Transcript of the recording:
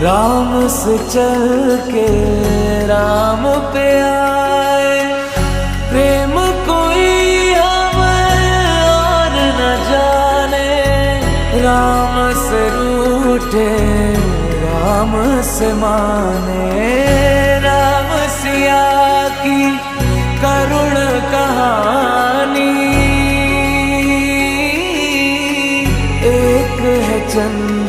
राम से चल के राम पे आए। प्रेम कोई हमें और न जाने, राम से रूठे राम से माने। राम सिया की करुण कहानी, एक है चंद